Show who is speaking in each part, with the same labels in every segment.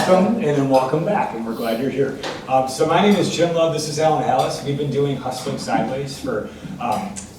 Speaker 1: welcome, and then welcome back, and we're glad you're here. So my name is Jim Love, this is Alan Halas. We've been doing Hustling Sideways for,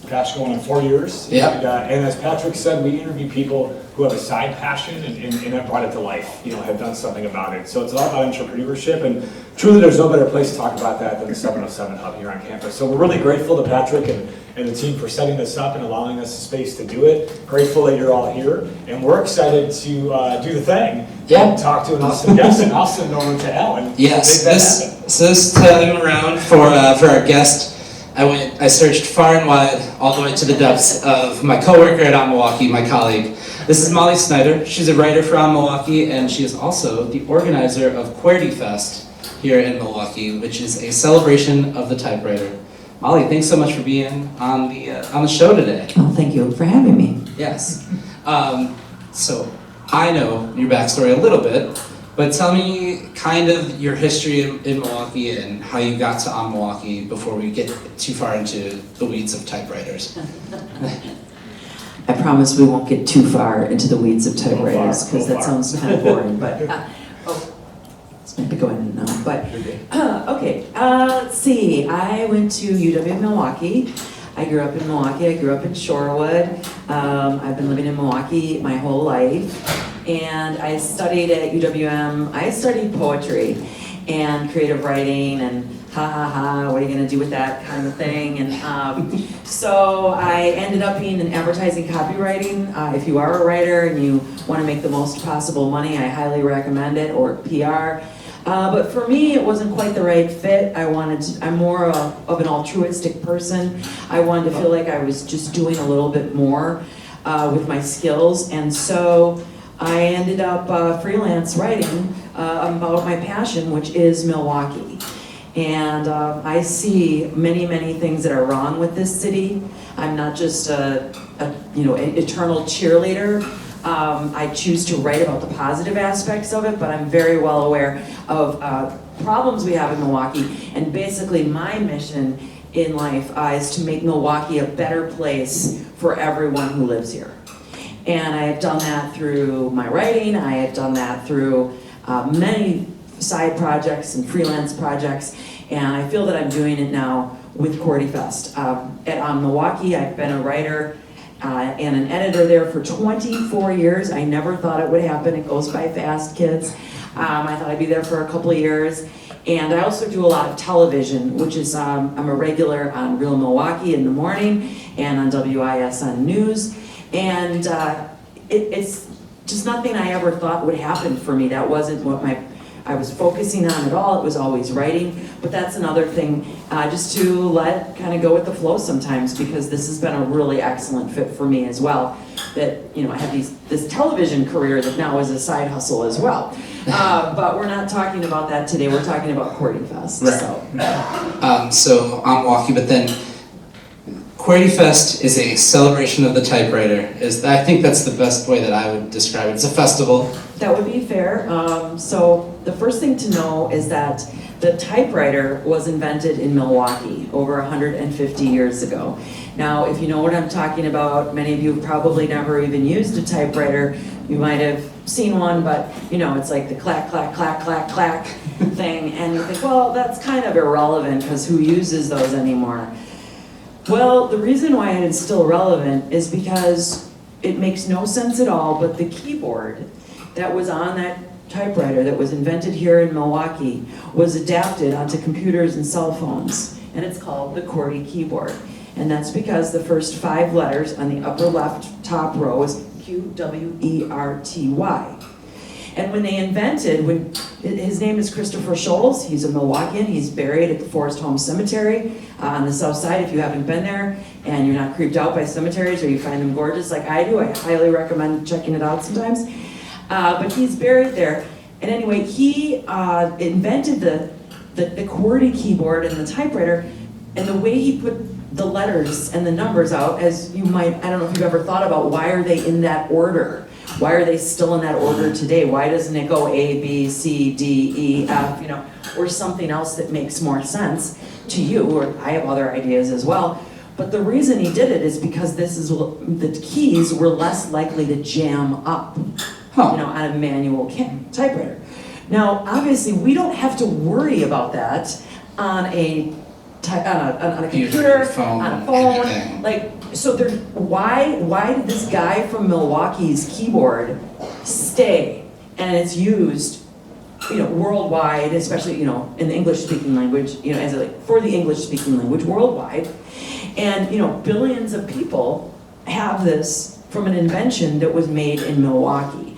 Speaker 1: gosh, going on 4 years.
Speaker 2: Yep.
Speaker 1: And as Patrick said, we interview people who have a side passion and have brought it to life, have done something about it. So it's all about entrepreneurship, and truly there's no better place to talk about that than the 707 Hub here on campus. So we're really grateful to Patrick and the team for setting this up and allowing us the space to do it. Grateful that you're all here, and we're excited to do the thing.
Speaker 2: Yeah.
Speaker 1: And talk to an awesome guest, and I'll send it over to Alan.
Speaker 2: Yes,
Speaker 1: Make that happen.
Speaker 2: this time around for our guest, I searched far and wide, all the way to the depths of my coworker at OnMilwaukee, my colleague. This is Molly Snyder. She's a writer for OnMilwaukee, and she is also the organizer of QWERTYFest here in Milwaukee, which is a celebration of the typewriter. Molly, thanks so much for being on the show today.
Speaker 3: Oh, thank you for having me.
Speaker 2: Yes. So I know your backstory a little bit, but tell me kind of your history in Milwaukee and how you got to OnMilwaukee before we get too far into the weeds of typewriters.
Speaker 3: I promise we won't get too far into the weeds of typewriters because that sounds kind of boring, but let's maybe go ahead and know. But okay, let's see. I went to UW-Milwaukee. I grew up in Milwaukee. I grew up in Shorewood. I've been living in Milwaukee my whole life. And I studied at UWM. I studied poetry and creative writing and what are you going to do with that kind of thing? And so I ended up being in advertising copywriting. If you are a writer and you want to make the most possible money, I highly recommend it, or PR. But for me, it wasn't quite the right fit. I'm more of an altruistic person. I wanted to feel like I was just doing a little bit more with my skills. And so I ended up freelance writing about my passion, which is Milwaukee. And I see many, many things that are wrong with this city. I'm not just an eternal cheerleader. I choose to write about the positive aspects of it, but I'm very well aware of problems we have in Milwaukee. And basically my mission in life is to make Milwaukee a better place for everyone who lives here. And I have done that through my writing. I have done that through many side projects and freelance projects, and I feel that I'm doing it now with QWERTYFest. At OnMilwaukee, I've been a writer and an editor there for 24 years. I never thought it would happen. It goes by fast, kids. I thought I'd be there for a couple of years. And I also do a lot of television, which is, I'm a regular on Real Milwaukee in the morning and on WISN News. And it's just nothing I ever thought would happen for me. That wasn't what I was focusing on at all. It was always writing. But that's another thing, just to let kind of go with the flow sometimes, because this has been a really excellent fit for me as well. That, I have this television career that now is a side hustle as well. But we're not talking about that today. We're talking about QWERTYFest.
Speaker 2: Right. So OnMilwaukee, but then QWERTYFest is a celebration of the typewriter. I think that's the best way that I would describe it. It's a festival.
Speaker 3: That would be fair. So the first thing to know is that the typewriter was invented in Milwaukee over 150 years ago. Now, if you know what I'm talking about, many of you have probably never even used a typewriter. You might have seen one, but it's like the clack, clack, clack, clack, clack thing. And you think, well, that's kind of irrelevant because who uses those anymore? Well, the reason why it is still relevant is because it makes no sense at all, but the keyboard that was on that typewriter that was invented here in Milwaukee was adapted onto computers and cell phones, and it's called the QWERTY keyboard. And that's because the first 5 letters on the upper left top row is QWERTY. And when they invented, his name is Christopher Scholes, he's a Milwaukeean, he's buried at the Forest Home Cemetery on the south side. If you haven't been there and you're not creeped out by cemeteries or you find them gorgeous like I do, I highly recommend checking it out sometimes. But he's buried there. And anyway, he invented the QWERTY keyboard and the typewriter, and the way he put the letters and the numbers out, as you might, I don't know if you've ever thought about why are they in that order? Why are they still in that order today? Why doesn't it go A, B, C, D, E, F, or something else that makes more sense to you? Or I have other ideas as well. But the reason he did it is because the keys were less likely to jam up, on a manual typewriter. Now, obviously, we don't have to worry about that on a computer,
Speaker 2: phone,
Speaker 3: on a phone.
Speaker 2: anything.
Speaker 3: Like, so there, why did this guy from Milwaukee's keyboard stay? And it's used, worldwide, especially, in the English-speaking language, as for the English-speaking language worldwide. And, billions of people have this from an invention that was made in Milwaukee.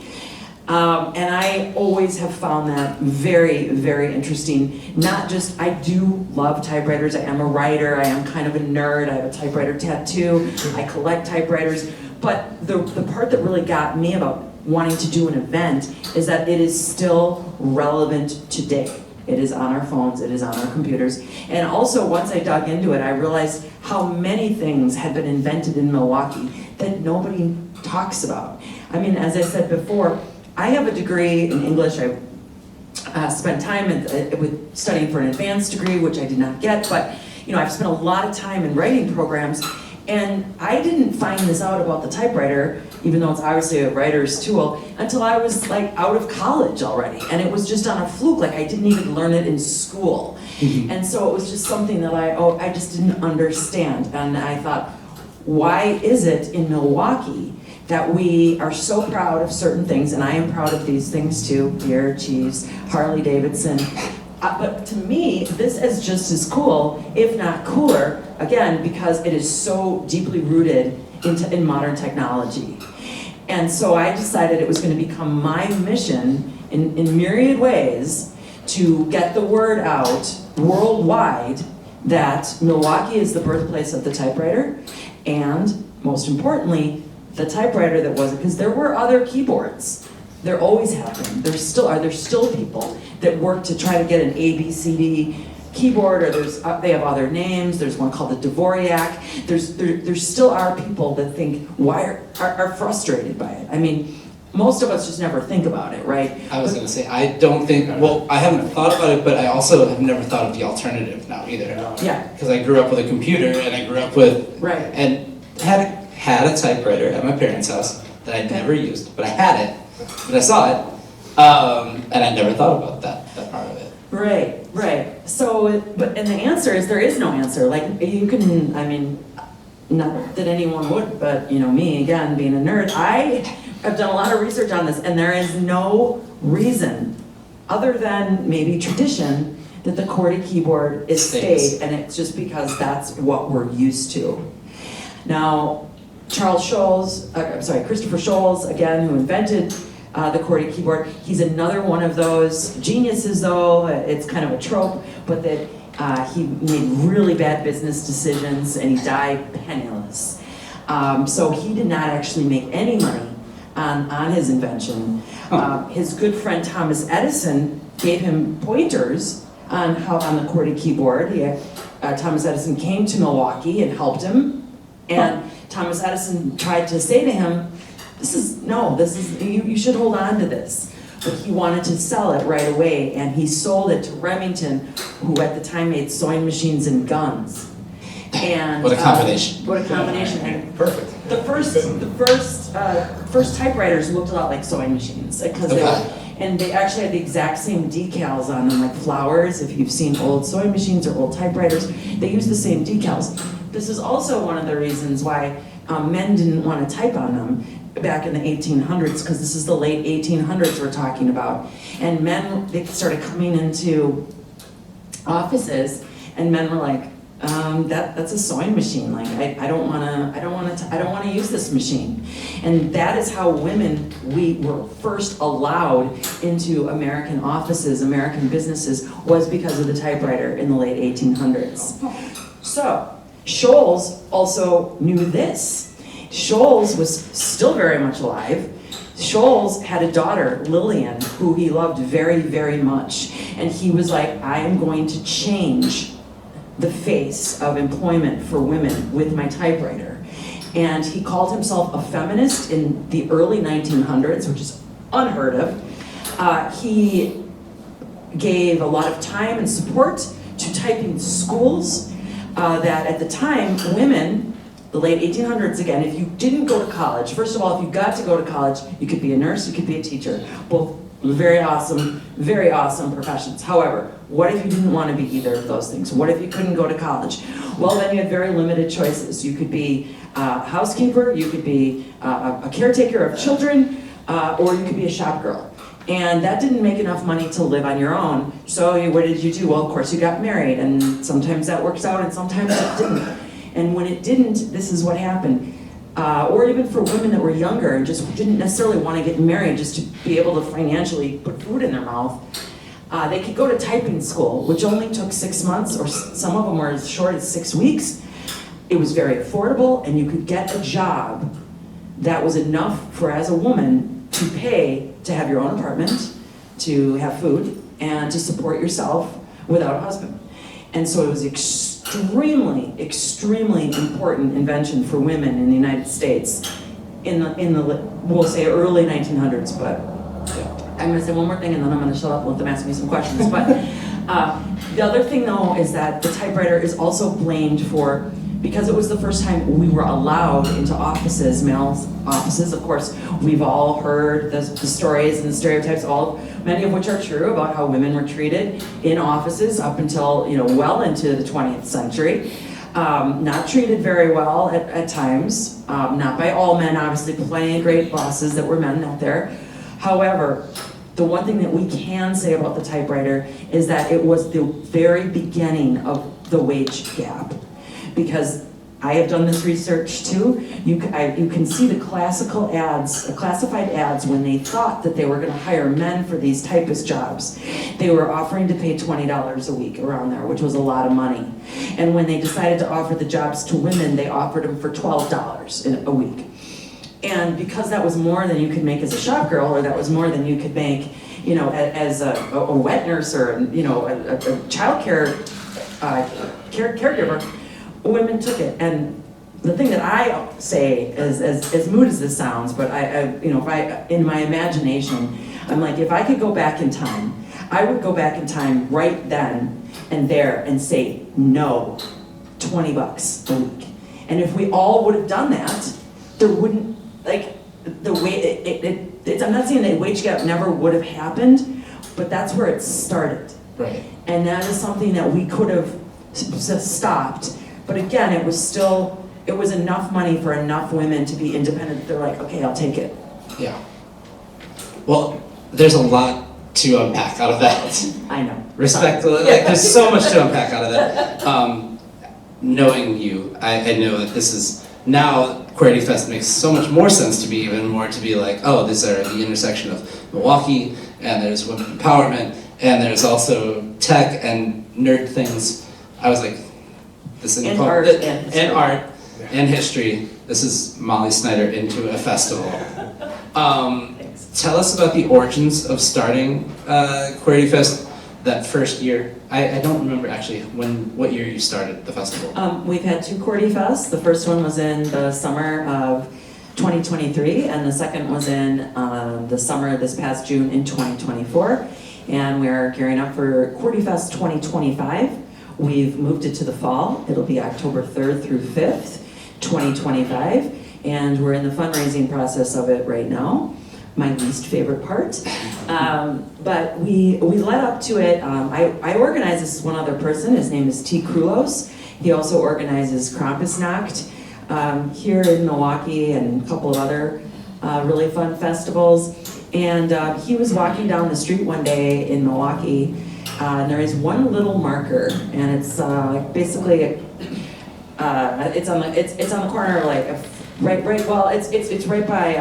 Speaker 3: And I always have found that very, very interesting. Not just, I do love typewriters. I am a writer. I am kind of a nerd. I have a typewriter tattoo. I collect typewriters. But the part that really got me about wanting to do an event is that it is still relevant today. It is on our phones, it is on our computers. And also, once I dug into it, I realized how many things had been invented in Milwaukee that nobody talks about. I mean, as I said before, I have a degree in English. I spent time with studying for an advanced degree, which I did not get, but I've spent a lot of time in writing programs, and I didn't find this out about the typewriter, even though it's obviously a writer's tool, until I was out of college already. And it was just on a fluke, I didn't even learn it in school. Mm-hmm. And so it was just something that I just didn't understand. And I thought, why is it in Milwaukee that we are so proud of certain things, and I am proud of these things too, beer, cheese, Harley Davidson. But to me, this is just as cool, if not cooler, again, because it is so deeply rooted in modern technology. And so I decided it was going to become my mission in myriad ways to get the word out worldwide that Milwaukee is the birthplace of the typewriter, and most importantly, the typewriter that wasn't, because there were other keyboards. There always have been. There still are. There's still people that work to try to get an ABCD keyboard, or they have other names. There's one called the Dvorak. There still are people that think are frustrated by it. I mean, most of us just never think about it, right?
Speaker 2: I was going to say, I don't think, I haven't thought about it, but I also have never thought of the alternative now either.
Speaker 3: Yeah.
Speaker 2: Because I grew up with a computer, and I grew up with,
Speaker 3: right,
Speaker 2: and had a typewriter at my parents' house that I never used, but I had it, but I saw it, and I never thought about that part of it.
Speaker 3: Right. So, and the answer is there is no answer. You can, I mean, not that anyone would, but me again, being a nerd, I have done a lot of research on this, and there is no reason other than maybe tradition that the QWERTY keyboard is stayed, and it's just because that's what we're used to. Now, Christopher Scholes, again, who invented the QWERTY keyboard, he's another one of those geniuses, though. It's kind of a trope, but that he made really bad business decisions, and he died penniless. So he did not actually make any money on his invention. His good friend Thomas Edison gave him pointers on the QWERTY keyboard. Thomas Edison came to Milwaukee and helped him. And Thomas Edison tried to say to him, you should hold on to this. But he wanted to sell it right away, and he sold it to Remington, who at the time made sewing machines and guns. And
Speaker 2: what a combination.
Speaker 3: What a combination.
Speaker 1: Perfect.
Speaker 3: The first typewriters looked a lot like sewing machines, because they actually had the exact same decals on them, like flowers. If you've seen old sewing machines or old typewriters, they use the same decals. This is also one of the reasons why men didn't want to type on them back in the 1800s, because this is the late 1800s we're talking about. And they started coming into offices, and men were like, that's a sewing machine. I don't want to use this machine. And that is how we were first allowed into American offices, American businesses, was because of the typewriter in the late 1800s. So Scholes also knew this. Scholes was still very much alive. Scholes had a daughter, Lillian, who he loved very, very much. And he was like, I am going to change the face of employment for women with my typewriter. And he called himself a feminist in the early 1900s, which is unheard of. He gave a lot of time and support to typing schools that at the time, women, the late 1800s again, if you didn't go to college, first of all, if you got to go to college, you could be a nurse, you could be a teacher. Both Very awesome professions. However, what if you didn't want to be either of those things? What if you couldn't go to college? Well, then you had very limited choices. You could be a housekeeper, you could be a caretaker of children, or you could be a shop girl. And that didn't make enough money to live on your own. So what did you do? Well, of course you got married, and sometimes that works out and sometimes it didn't. And when it didn't, this is what happened. Or even for women that were younger and just didn't necessarily want to get married just to be able to financially put food in their mouth, they could go to typing school, which only took 6 months, or some of them were as short as 6 weeks. It was very affordable, and you could get a job that was enough for, as a woman, to pay to have your own apartment, to have food, and to support yourself without a husband. And so it was extremely important invention for women in the United States in the we'll say early 1900s, but I'm gonna say one more thing and then I'm gonna shut up and let them ask me some questions. But the other thing though is that the typewriter is also blamed for, because it was the first time we were allowed into offices, male offices. Of course, we've all heard the stories and the stereotypes, many of which are true, about how women were treated in offices up until, well into the 20th century. Not treated very well at times, not by all men, obviously, plenty of great bosses that were men out there. However, the one thing that we can say about the typewriter is that it was the very beginning of the wage gap. Because I have done this research too. You can see the classified ads when they thought that they were going to hire men for these typist jobs. They were offering to pay $20 a week around there, which was a lot of money. And when they decided to offer the jobs to women, they offered them for $12 a week. And because that was more than you could make as a shop girl, or that was more than you could make, as a wet nurse, or a child care caregiver, women took it. And the thing that I say, as mood as this sounds, but if I in my imagination, I'm like, if I could go back in time, I would go back in time right then and there and say no, $20 a week. And if we all would have done that, there wouldn't, the way I'm not saying that wage gap never would have happened, but that's where it started.
Speaker 2: Right.
Speaker 3: And that is something that we could have stopped. But again, it was enough money for enough women to be independent. They're like, okay, I'll take it.
Speaker 2: Yeah. Well, there's a lot to unpack out of that.
Speaker 3: I know.
Speaker 2: Respectfully, there's so much to unpack out of that. Knowing you, I know that this is, now QWERTYFest makes so much more sense to me, even more to be like, oh, these are the intersection of Milwaukee, and there's women empowerment, and there's also tech and nerd things. I was like, this is
Speaker 3: art
Speaker 2: and history. This is Molly Snyder into a festival. Tell us about the origins of starting QWERTYFest that first year. I don't remember actually what year you started the festival.
Speaker 3: We've had 2 QWERTYfests. The first one was in the summer of 2023, and the second was in the summer this past June in 2024. And we're gearing up for QWERTYfest 2025. We've moved it to the fall. It'll be October 3rd through 5th, 2025. And we're in the fundraising process of it right now. My least favorite part. But we led up to it. I organize this with one other person. His name is T. Krulos. He also organizes Krampusnacht here in Milwaukee and a couple of other really fun festivals. And he was walking down the street one day in Milwaukee, and there is one little marker, and it's basically it's on the corner, it's right by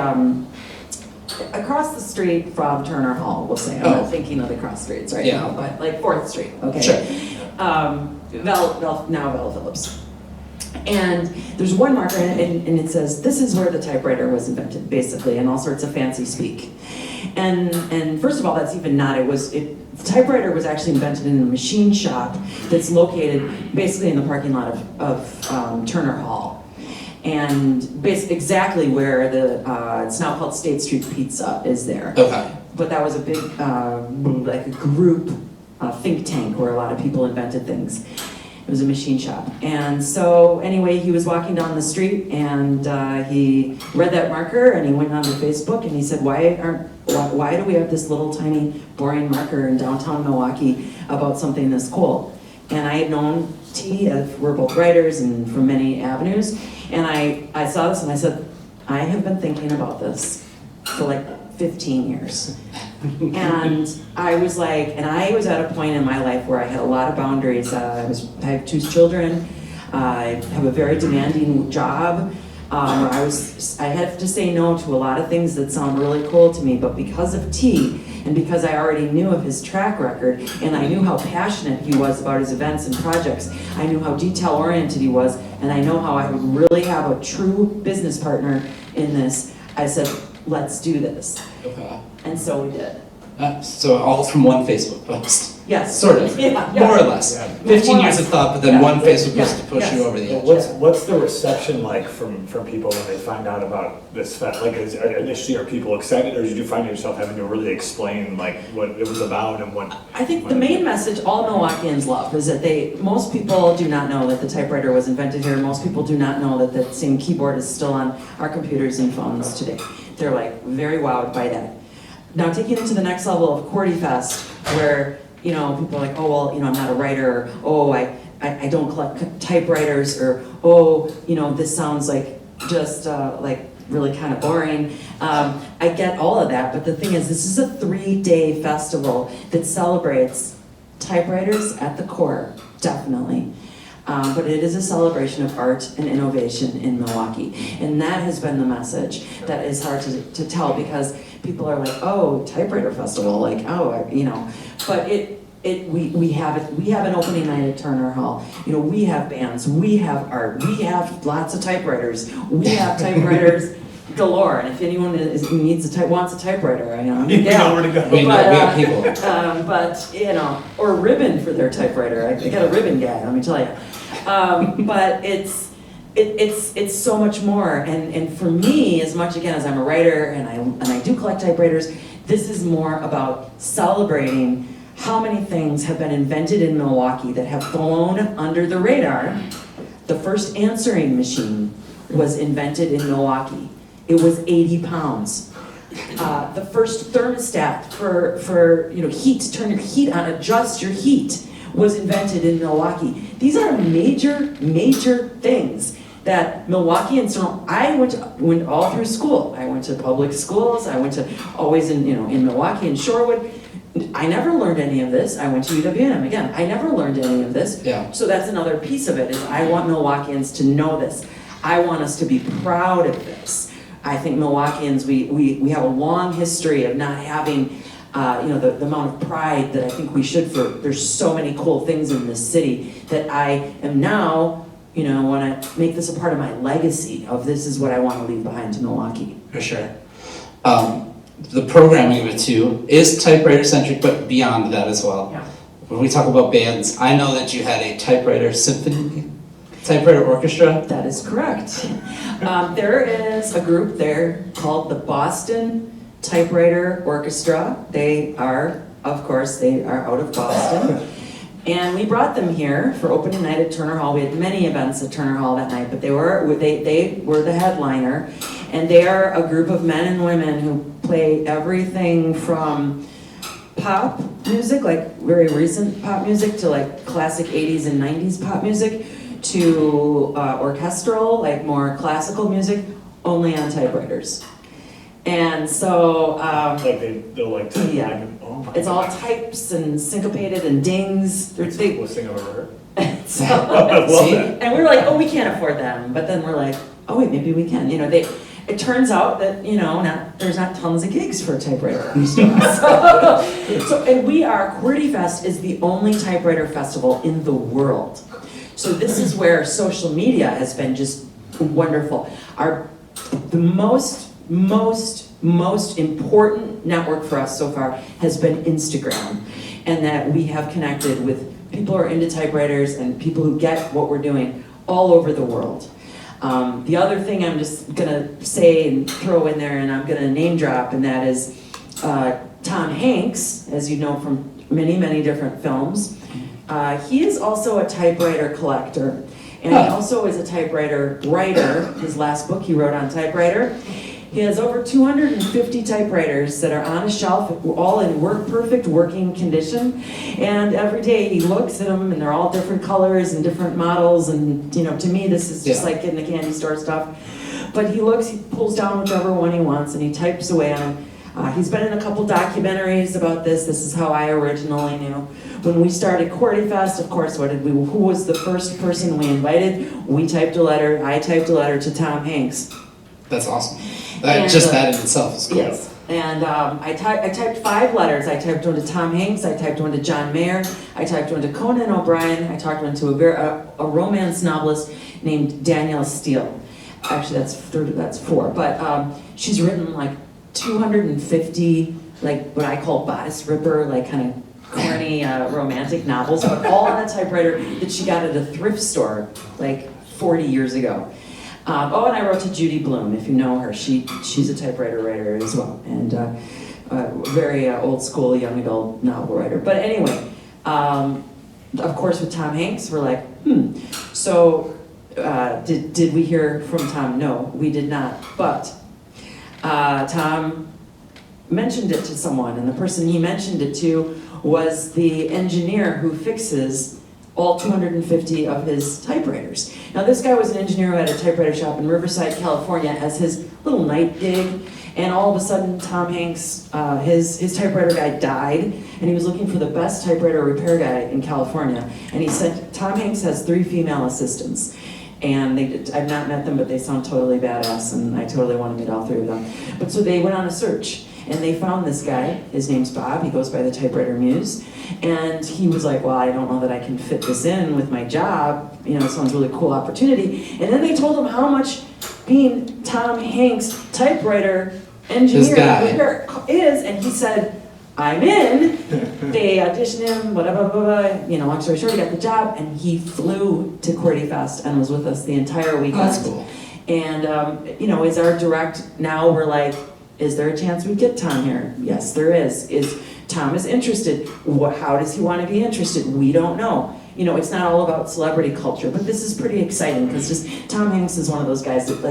Speaker 3: across the street from Turner Hall, we'll say. I'm not thinking of the cross streets right now, but 4th Street, okay?
Speaker 2: Sure.
Speaker 3: Bell Phillips. And there's one marker, and it says, this is where the typewriter was invented, basically, and all sorts of fancy speak. And first of all, that's even not, the typewriter was actually invented in a machine shop that's located basically in the parking lot of Turner Hall. And exactly where it's now called State Street Pizza is there.
Speaker 2: Okay.
Speaker 3: But that was a big, a group, think tank where a lot of people invented things. was a machine shop. And so anyway, he was walking down the street and he read that marker and he went onto Facebook and he said, why do we have this little tiny boring marker in downtown Milwaukee about something this cool? And I had known T, we're both writers and from many avenues, and I saw this and I said, I have been thinking about this for like 15 years. And I was like, and I was at a point in my life where I had a lot of boundaries. I have 2 children. I have a very demanding job. I had to say no to a lot of things that sound really cool to me, but because of T, and because I already knew of his track record, and I knew how passionate he was about his events and projects, I knew how detail-oriented he was, and I know how I would really have a true business partner in this, I said, let's do this.
Speaker 2: Okay.
Speaker 3: And so we did.
Speaker 2: So all from one Facebook post.
Speaker 3: Yes.
Speaker 2: Sort of.
Speaker 3: Yeah.
Speaker 2: More or less.
Speaker 1: Yeah.
Speaker 2: 15 years of thought, but then one Facebook post to push
Speaker 3: Yes.
Speaker 2: you over the edge.
Speaker 1: What's the reception like from people when they find out about this fest? Like, initially, are people excited, or did you find yourself having to really explain like what it was about and what?
Speaker 3: I think the main message all Milwaukeeans love is that most people do not know that the typewriter was invented here. Most people do not know that the same keyboard is still on our computers and phones today. They're like very wowed by that. Now taking it to the next level of QWERTYfest, where people are like, oh well, I'm not a writer, or oh I don't collect typewriters, or oh this sounds like just like really kind of boring. I get all of that, but the thing is, this is a 3-day festival that celebrates typewriters at the core, definitely. But it is a celebration of art and innovation in Milwaukee. And that has been the message that is hard to tell, because people are like, oh, typewriter festival, like, oh, but we have an opening night at Turner Hall. We have bands, we have art, we have lots of typewriters, we have typewriters galore. And if anyone wants a typewriter, I'm
Speaker 1: You know where to go.
Speaker 2: We have people.
Speaker 3: But or ribbon for their typewriter. I got a ribbon guy, let me tell you. But it's so much more. And for me, as much again as I'm a writer and I do collect typewriters, this is more about celebrating how many things have been invented in Milwaukee that have flown under the radar. The first answering machine was invented in Milwaukee. It was 80 pounds. The first thermostat for heat, to turn your heat on, adjust your heat, was invented in Milwaukee. These are major things that Milwaukeeans don't. I went all through school. I went to public schools. I went to always in Milwaukee and Shorewood. I never learned any of this. I went to UWM again. I never learned any of this.
Speaker 2: Yeah.
Speaker 3: So that's another piece of it, is I want Milwaukeeans to know this. I want us to be proud of this. I think Milwaukeeans, we have a long history of not having the amount of pride that I think we should. There's so many cool things in this city that I am now, want to make this a part of my legacy of this is what I want to leave behind to Milwaukee.
Speaker 2: For sure. The programming of it too is typewriter centric, but beyond that as well.
Speaker 3: Yeah.
Speaker 2: When we talk about bands, I know that you had a typewriter symphony, typewriter orchestra.
Speaker 3: That is correct. There is a group there called the Boston Typewriter Orchestra. They are out of Boston. And we brought them here for opening night at Turner Hall. We had many events at Turner Hall that night, but they were the headliner. And they are a group of men and women who play everything from pop music, like very recent pop music, to like classic 80s and 90s pop music, to orchestral, like more classical music, only on typewriters. And so
Speaker 1: they'll like to,
Speaker 3: yeah.
Speaker 1: oh my
Speaker 3: It's all
Speaker 1: God.
Speaker 3: types and syncopated and dings.
Speaker 1: It's the coolest thing I've ever heard.
Speaker 3: So,
Speaker 1: I love
Speaker 2: See?
Speaker 1: that.
Speaker 3: and we were like, oh, we can't afford them. But then we're like, oh wait, maybe we can. It turns out that there's not tons of gigs for a typewriter orchestra. And QWERTYfest is the only typewriter festival in the world. So this is where social media has been just wonderful. The most important network for us so far has been Instagram, and that we have connected with people who are into typewriters and people who get what we're doing all over the world. The other thing I'm just gonna say and throw in there, and I'm gonna name drop, and that is Tom Hanks, as you know from many different films, He is also a typewriter collector, and he also is a typewriter writer. His last book he wrote on typewriter. He has over 250 typewriters that are on a shelf, all in perfect working condition. And every day he looks at them, and they're all different colors and different models. And to me, this is just like getting the candy store stuff. But he pulls down whichever one he wants, and he types away on them. He's been in a couple documentaries about this. This is how I originally knew. When we started QWERTYfest, of course, who was the first person we invited? I typed a letter to Tom Hanks.
Speaker 2: That's awesome. That in itself is cool.
Speaker 3: Yes, and I typed 5 letters. I typed one to Tom Hanks, I typed one to John Mayer, I typed one to Conan O'Brien, I typed one to a romance novelist named Danielle Steele. Actually, that's 4, but she's written like 250, like what I call bodice ripper, like kind of corny romantic novels, but all on a typewriter that she got at a thrift store like 40 years ago. And I wrote to Judy Blume, if you know her. She's a typewriter writer as well, and very old school young adult novel writer. But anyway, of course with Tom Hanks, we're like, So did we hear from Tom? No, we did not. But Tom mentioned it to someone, and the person he mentioned it to was the engineer who fixes all 250 of his typewriters. Now this guy was an engineer who had a typewriter shop in Riverside, California as his little night gig, and all of a sudden Tom Hanks, his typewriter guy died, and he was looking for the best typewriter repair guy in California, and he said, Tom Hanks has 3 female assistants, and I've not met them, but they sound totally badass, and I totally want to meet all 3 of them. But so they went on a search, and they found this guy. His name's Bob. He goes by the Typewriter Muse. And he was like, well, I don't know that I can fit this in with my job. It sounds really cool opportunity. And then they told him how much being Tom Hanks' typewriter engineer is. And he said, I'm in. They auditioned him, blah, blah, blah, blah. Long story short, he got the job. And he flew to QWERTYfest and was with us the entire weekend.
Speaker 2: Oh, that's cool.
Speaker 3: And, is our direct, now we're like, is there a chance we get Tom here? Yes, there is. Is Tom is interested? How does he want to be interested? We don't know. It's not all about celebrity culture, but this is pretty exciting because just Tom Hanks is one of those guys that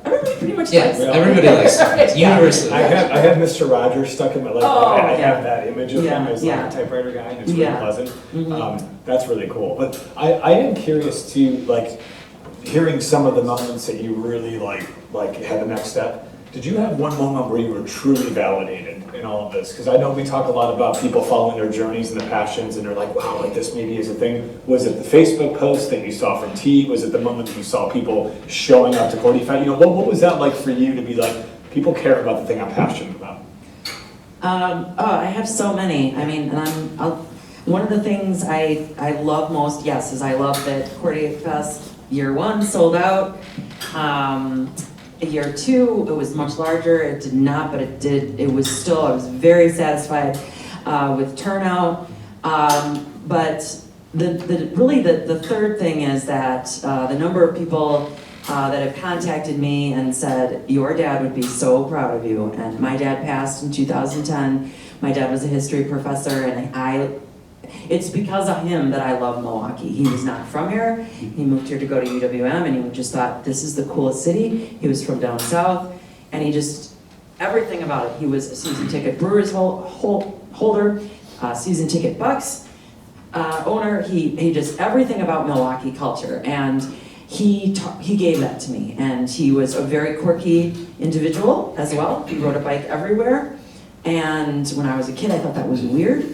Speaker 3: everybody pretty much likes.
Speaker 2: Everybody likes him. Universally.
Speaker 1: I have Mr. Rogers stuck in my life. I have that image of him as a typewriter guy, and it's really pleasant. Mm-hmm. That's really cool. But I am curious to hearing some of the moments that you really like had the next step. Did you have one moment where you were truly validated in all of this? Because I know we talk a lot about people following their journeys and their passions, and they're like, wow, this maybe is a thing. Was it the Facebook post that you saw from T? Was it the moment that you saw people showing up to QWERTY? What was that like for you to be like, people care about the thing I'm passionate about?
Speaker 3: I have so many. I mean, one of the things I love most, is I love that QWERTYfest year 1 sold out. Year 2, it was much larger. It did not, but it did. I was very satisfied with turnout. But the third thing is that the number of people that have contacted me and said, your dad would be so proud of you. And my dad passed in 2010. My dad was a history professor, and it's because of him that I love Milwaukee. He was not from here. He moved here to go to UWM, and he just thought, this is the coolest city. He was from down south, and everything about it. He was a season ticket Brewers holder, season ticket Bucks owner. He just, everything about Milwaukee culture, and he gave that to me. And he was a very quirky individual as well. He rode a bike everywhere. And when I was a kid, I thought that was weird.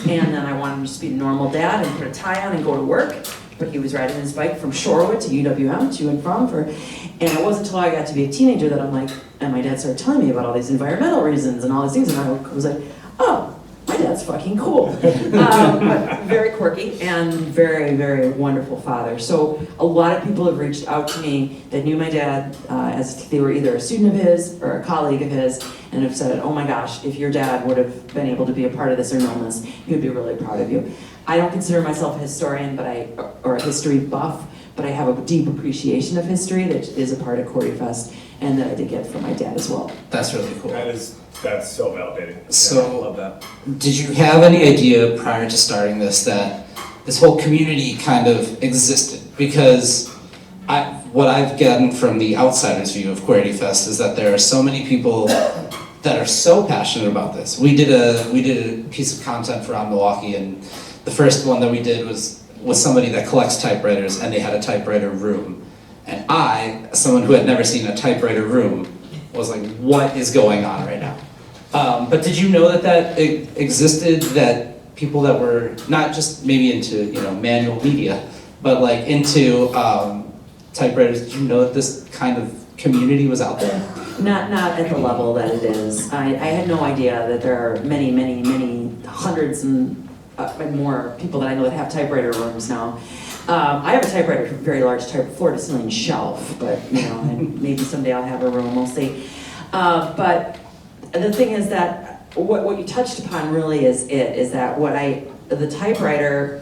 Speaker 3: And then I wanted him to just be a normal dad and put a tie on and go to work. But he was riding his bike from Shorewood to UWM, to and from. And it wasn't until I got to be a teenager that I'm like, and my dad started telling me about all these environmental reasons and all these things. And I was like, oh, my dad's fucking cool. But very quirky and very, very wonderful father. So a lot of people have reached out to me that knew my dad as they were either a student of his or a colleague of his, and have said, oh my gosh, if your dad would have been able to be a part of this or known this, he would be really proud of you. I don't consider myself a historian, or a history buff, but I have a deep appreciation of history that is a part of QWERTYfest, and that I did get from my dad as well.
Speaker 2: That's really cool.
Speaker 1: That's so validating.
Speaker 2: So,
Speaker 1: I love that.
Speaker 2: Did you have any idea prior to starting this that this whole community kind of existed, because what I've gotten from the outsider's view of QWERTYFest is that there are so many people that are so passionate about this. We did a piece of content for OnMilwaukee, and the first one that we did was somebody that collects typewriters, and they had a typewriter room. And I, someone who had never seen a typewriter room, was like, what is going on right now? But did you know that existed, that people that were not just maybe into, manual media, but like into typewriters, did you know that this kind of community was out there?
Speaker 3: Not at the level that it is. I had no idea that there are many, many, many hundreds and more people that I know that have typewriter rooms now. I have a typewriter, very large floor-to-ceiling shelf, but and maybe someday I'll have a room. We'll see. But the thing is that what you touched upon really is that the typewriter.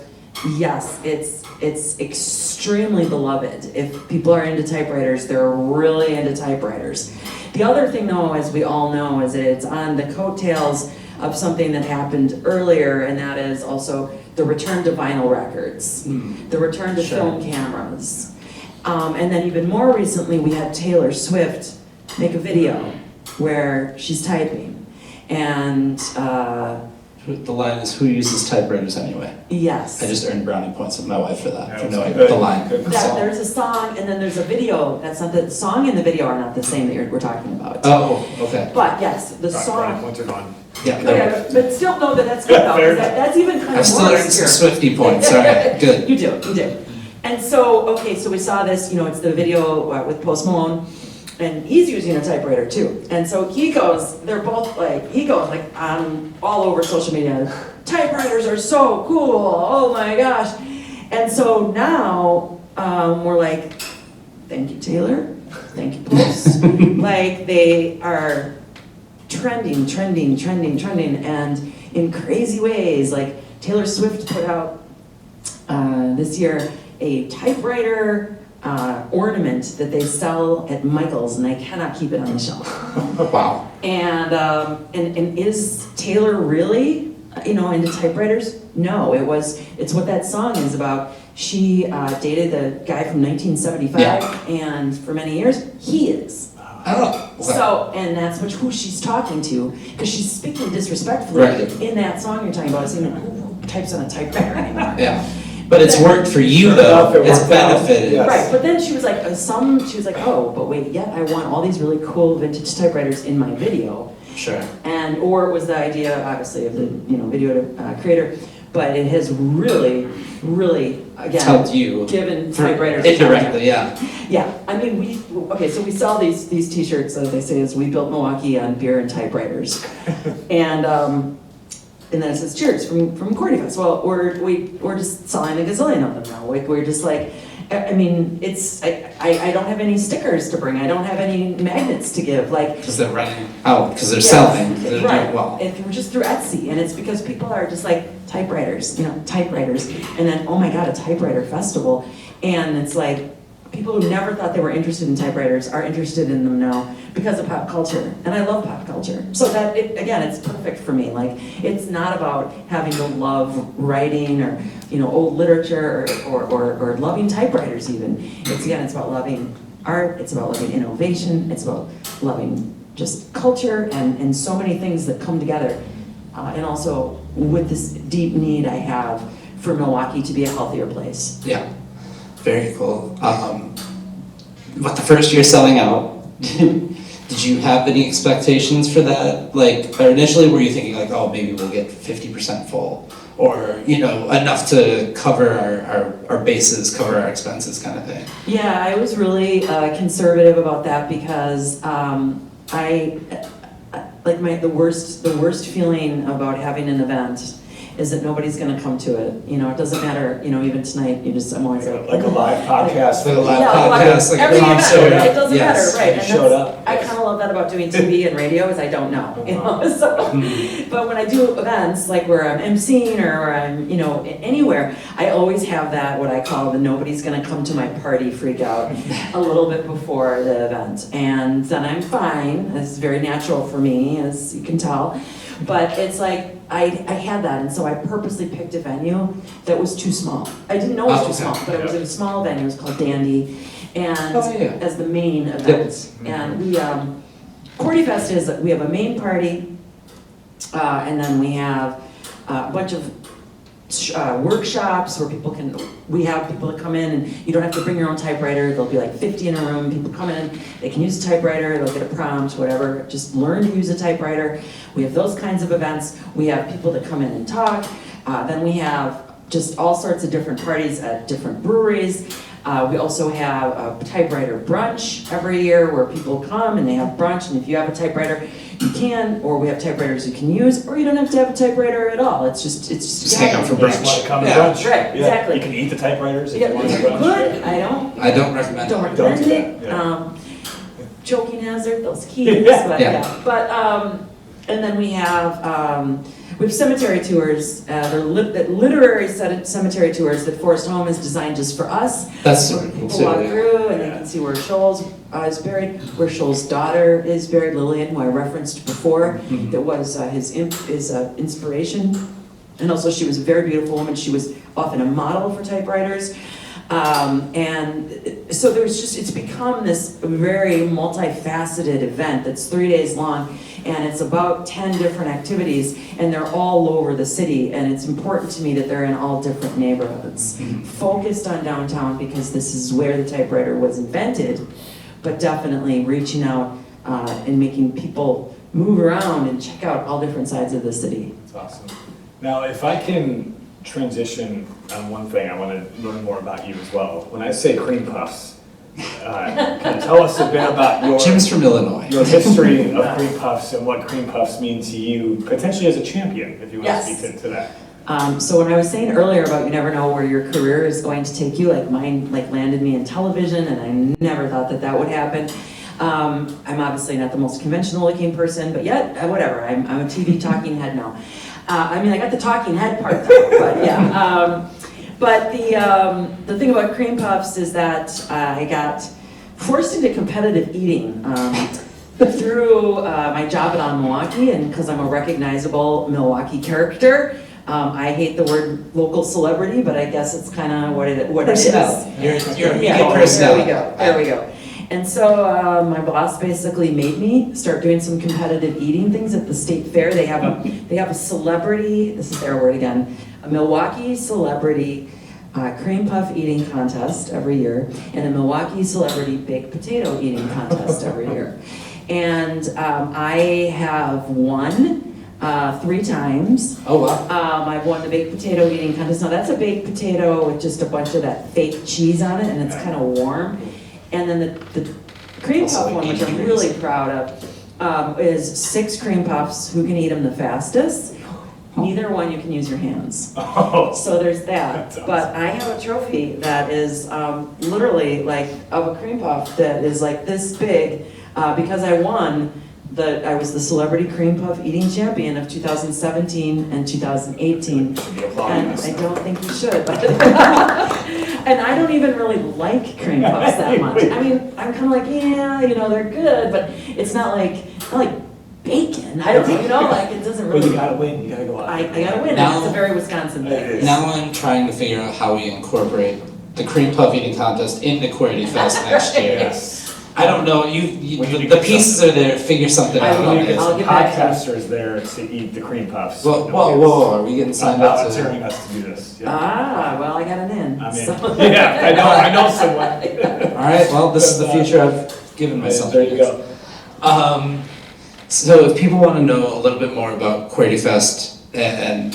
Speaker 3: Yes, it's extremely beloved. If people are into typewriters, they're really into typewriters. The other thing, though, as we all know, is that it's on the coattails of something that happened earlier, and that is also the return to vinyl records, the return to film cameras. And then even more recently, we had Taylor Swift make a video where she's typing. And
Speaker 2: the line is, who uses typewriters anyway?
Speaker 3: yes.
Speaker 2: I just earned brownie points with my wife for that, for
Speaker 1: Yeah,
Speaker 2: knowing
Speaker 1: good.
Speaker 2: the line.
Speaker 1: Good.
Speaker 3: There's a song, and then there's a video. That's not the song and the video are not the same that we're talking about.
Speaker 2: Oh, okay.
Speaker 3: But yes, the
Speaker 1: Brownie
Speaker 3: song.
Speaker 1: points are gone.
Speaker 2: Yeah, there we go.
Speaker 3: Okay, but still know that that's good though.
Speaker 1: Fair
Speaker 3: 'Cause that's even kind
Speaker 2: I've
Speaker 3: of
Speaker 2: still earned
Speaker 3: worse
Speaker 2: some
Speaker 3: here.
Speaker 2: Swiftie points, all right, good.
Speaker 3: You do. And so, okay, so we saw this, it's the video with Post Malone, and he's using a typewriter too. And so he goes all over social media, typewriters are so cool, oh my gosh. And so now, we're like, thank you, Taylor, thank you, Post. Like, they are trending, and in crazy ways. Like, Taylor Swift put out this year a typewriter ornament that they sell at Michael's, and I cannot keep it on the shelf.
Speaker 2: Wow.
Speaker 3: And is Taylor really, into typewriters? No, it's what that song is about. She dated the guy from 1975, and for many years, he is.
Speaker 2: Oh, okay.
Speaker 3: So, and that's who she's talking to, because she's speaking disrespectfully
Speaker 2: Right.
Speaker 3: in that song you're talking about. It's who types on a typewriter anymore?
Speaker 2: Yeah, but it's worked for you
Speaker 1: Sure
Speaker 2: though,
Speaker 1: enough, it
Speaker 2: it's
Speaker 1: worked out.
Speaker 2: benefited.
Speaker 1: Yeah.
Speaker 3: Right, but then she was like, oh, but wait, yet I want all these really cool vintage typewriters in my video.
Speaker 2: Sure.
Speaker 3: Or it was the idea, obviously, of the video creator, but it has really, again,
Speaker 2: Helped you
Speaker 3: given typewriters
Speaker 2: indirectly, yeah.
Speaker 3: Yeah, I mean, so we sell these t-shirts, as they say, is we built Milwaukee on beer and typewriters. And then it says, cheers, from QWERTYFest. Well, we're just selling a gazillion of them now. We're just like, I mean, I don't have any stickers to bring. I don't have any magnets to give. Like,
Speaker 2: Because they're running out, because they're
Speaker 3: yeah,
Speaker 2: selling, they're
Speaker 3: right.
Speaker 2: doing well.
Speaker 3: We're just through Etsy, and it's because people are just like, typewriters, typewriters. And then, oh my God, a typewriter festival. And it's like, people who never thought they were interested in typewriters are interested in them now because of pop culture. And I love pop culture. So that, again, it's perfect for me. Like, it's not about having to love writing or, old literature or loving typewriters even. It's about loving art, it's about loving innovation, it's about loving just culture and so many things that come together. And also with this deep need I have for Milwaukee to be a healthier place.
Speaker 2: Yeah, very cool. But the first year selling out, did you have any expectations for that? Like, or initially were you thinking like, oh, maybe we'll get 50% full? Or, enough to cover our bases, cover our expenses kind of thing?
Speaker 3: Yeah, I was really conservative about that because the worst feeling about having an event is that nobody's going to come to it. It doesn't matter. Even tonight, I'm always
Speaker 1: Like a live podcast.
Speaker 2: Like a live
Speaker 3: yeah,
Speaker 2: podcast, like
Speaker 3: every
Speaker 2: a
Speaker 3: event,
Speaker 2: concert.
Speaker 3: it doesn't
Speaker 2: Yes.
Speaker 3: matter, right?
Speaker 1: You
Speaker 3: And
Speaker 1: showed
Speaker 3: that's-
Speaker 1: up.
Speaker 3: I kind of love that about doing TV and radio is I don't know, So, but when I do events like where I'm emceeing or where I'm, anywhere, I always have that what I call the nobody's going to come to my party freak out a little bit before the event, and then I'm fine. This is very natural for me, as you can tell. But it's like I had that, and so I purposely picked a venue that was too small. I didn't know it was too small, but it was a small venue. It was called Dandy, and as the main event. And we QWERTYFest is we have a main party, and then we have a bunch of workshops where we have people that come in, and you don't have to bring your own typewriter. There'll be like 50 in a room. People come in, they can use a typewriter, they'll get a prompt, whatever. Just learn to use a typewriter. We have those kinds of events. We have people that come in and talk. Then we have just all sorts of different parties at different breweries. We also have a typewriter brunch every year where people come and they have brunch, and if you have a typewriter, you can, or we have typewriters you can use, or you don't have to have a typewriter at all. It's just
Speaker 2: hang out for brunch.
Speaker 1: Come to
Speaker 2: Yeah.
Speaker 1: brunch.
Speaker 3: Right, exactly.
Speaker 1: You can eat the typewriters if
Speaker 3: Yeah,
Speaker 1: you want to
Speaker 3: you
Speaker 1: brunch.
Speaker 3: could. I don't
Speaker 2: recommend it.
Speaker 3: recommend
Speaker 1: do
Speaker 3: it.
Speaker 1: that, yeah.
Speaker 3: Choking hazard, those keys, but
Speaker 2: Yeah.
Speaker 3: yeah. But, and then we have cemetery tours. They're literary cemetery tours that Forest Home is designed just for us.
Speaker 2: That's super cool
Speaker 3: People
Speaker 2: too.
Speaker 3: walk
Speaker 2: Yeah.
Speaker 3: through and they can see where Shoals is buried, where Shoals' daughter is buried, Lillian, who I referenced before, that was his inspiration. And also she was a very beautiful woman. She was often a model for typewriters. And so it's become this very multifaceted event that's 3 days long, and it's about 10 different activities, and they're all over the city, and it's important to me that they're in all different neighborhoods. Focused on downtown because this is where the typewriter was invented, but definitely reaching out and making people move around and check out all different sides of the city.
Speaker 1: That's awesome. Now, if I can transition on one thing, I want to learn more about you as well. When I say cream puffs, can you tell us a bit about
Speaker 2: Jim's from Illinois.
Speaker 1: your history of cream puffs and what cream puffs mean to you, potentially as a champion, if you want
Speaker 3: Yes.
Speaker 1: to speak to that.
Speaker 3: So when I was saying earlier about you never know where your career is going to take you, like mine landed me in television, and I never thought that would happen. I'm obviously not the most conventional looking person, but yet, whatever, I'm a TV talking head now. I mean, I got the talking head part though, but yeah. But the thing about cream puffs is that I got forced into competitive eating through my job at OnMilwaukee, and because I'm a recognizable Milwaukee character. I hate the word local celebrity, but I guess it's kind of what it is.
Speaker 2: You're a media
Speaker 3: Yeah,
Speaker 2: personality.
Speaker 3: there we go. And so my boss basically made me start doing some competitive eating things at the state fair. They have a celebrity, this is their word again, a Milwaukee celebrity cream puff eating contest every year, and a Milwaukee celebrity baked potato eating contest every year. And I have won 3 times.
Speaker 2: Oh wow.
Speaker 3: I've won the baked potato eating contest. Now that's a baked potato with just a bunch of that fake cheese on it, and it's kind of warm. And then the cream
Speaker 2: Also
Speaker 3: puff one, which I'm
Speaker 2: eating
Speaker 3: really proud of, is 6 cream puffs. Who can eat them the fastest? Neither one you can use your hands.
Speaker 1: Oh,
Speaker 3: So there's that.
Speaker 1: That's awesome.
Speaker 3: But I have a trophy that is literally like of a cream puff that is like this big because I won. I was the celebrity cream puff eating champion of 2017 and 2018.
Speaker 1: should be applauding
Speaker 3: And
Speaker 1: us.
Speaker 3: I don't think you should. But and I don't even really like cream puffs that much. I mean, I'm kind of like, yeah, they're good, but it's not like bacon. I don't, like it doesn't
Speaker 1: But
Speaker 3: really.
Speaker 1: you gotta win, you gotta go out.
Speaker 3: I gotta win.
Speaker 2: Now-
Speaker 3: It's a very Wisconsin
Speaker 1: It
Speaker 3: thing.
Speaker 1: is.
Speaker 2: Now I'm trying to figure out how we incorporate the cream puff eating contest into QWERTYFest next year.
Speaker 1: Yes.
Speaker 2: I don't know.
Speaker 1: We need to
Speaker 2: The
Speaker 1: get
Speaker 2: pieces are there. Figure something
Speaker 3: I
Speaker 2: out
Speaker 3: will
Speaker 2: on
Speaker 3: get-
Speaker 2: it.
Speaker 3: I'll get back to you.
Speaker 1: Podcasters there to eat the cream puffs.
Speaker 2: Whoa! Are we getting signed up
Speaker 1: Volunteering
Speaker 2: to?
Speaker 1: us to do this. Yeah.
Speaker 3: Well, I got an in.
Speaker 1: I'm in.
Speaker 3: so-
Speaker 1: Yeah, I know someone.
Speaker 2: All right. Well, this is the future I've given myself.
Speaker 1: There you go.
Speaker 2: So if people want to know a little bit more about QWERTYFest and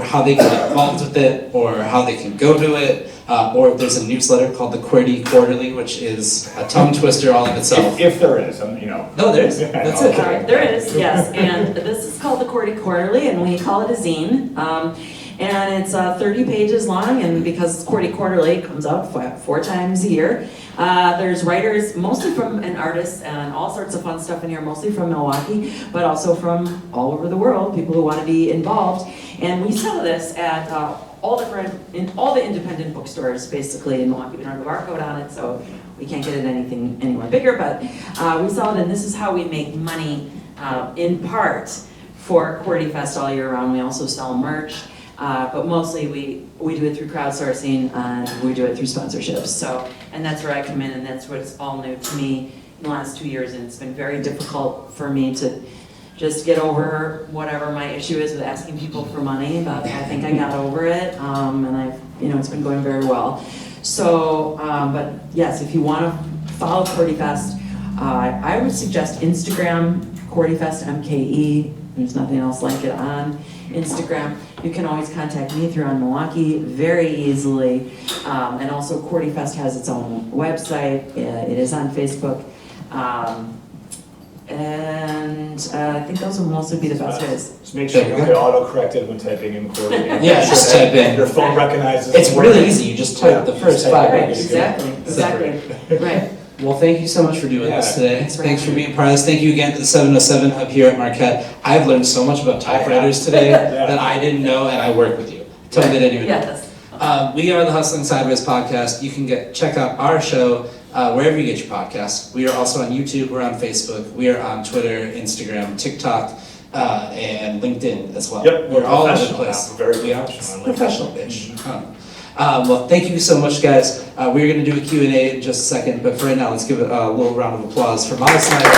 Speaker 2: how they can get involved with it, or how they can go to it, or there's a newsletter called the QWERTY Quarterly, which is a tongue twister all in itself.
Speaker 1: If there is,
Speaker 2: No, there is. That's it.
Speaker 3: All right, there is, yes, and this is called the QWERTY Quarterly, and we call it a zine. And it's 30 pages long, and because it's QWERTY Quarterly, it comes out 4 times a year. There's writers, mostly and artists, and all sorts of fun stuff in here, mostly from Milwaukee, but also from all over the world, people who want to be involved. And we sell this at in all the independent bookstores, basically, in Milwaukee. We don't have a barcode on it, so we can't get it anywhere bigger, but we sell it, and this is how we make money, in part, for QWERTYFest all year round. We also sell merch, but mostly we do it through crowdsourcing and we do it through sponsorships. So, and that's where I come in, and that's what's all new to me in the last 2 years, and it's been very difficult for me to just get over whatever my issue is with asking people for money, but I think I got over it, and it's been going very well. So, but yes, if you want to follow QWERTYFest, I would suggest Instagram, QWERTYFest MKE. There's nothing else like it on Instagram. You can always contact me through OnMilwaukee very easily. And also QWERTYFest has its own website. It is on Facebook. And I think those will mostly be the best ways.
Speaker 1: Just make sure you don't get auto-corrected when typing in QWERTY.
Speaker 2: Yeah, just type in.
Speaker 1: Your phone recognizes.
Speaker 2: It's really easy. You just type the first five.
Speaker 3: Right, exactly, right.
Speaker 2: Well, thank you so much for doing this today.
Speaker 3: Thanks for
Speaker 2: Thanks for
Speaker 3: having
Speaker 2: being part of this. Thank you again to the 707 Hub here at Marquette. I've learned so much about typewriters today that I didn't know, and I work with you. Totally didn't even know.
Speaker 3: Yes.
Speaker 2: We are the Hustling Sideways podcast. You can check out our show wherever you get your podcasts. We are also on YouTube. We're on Facebook. We are on Twitter, Instagram, TikTok, and LinkedIn as well.
Speaker 1: Yep,
Speaker 2: We're all over the place.
Speaker 1: Very
Speaker 2: We are
Speaker 1: professional.
Speaker 2: professional-ish. Well, thank you so much, guys. We're going to do a Q&A in just a second, but for right now, let's give it a little round of applause for Molly Snyder.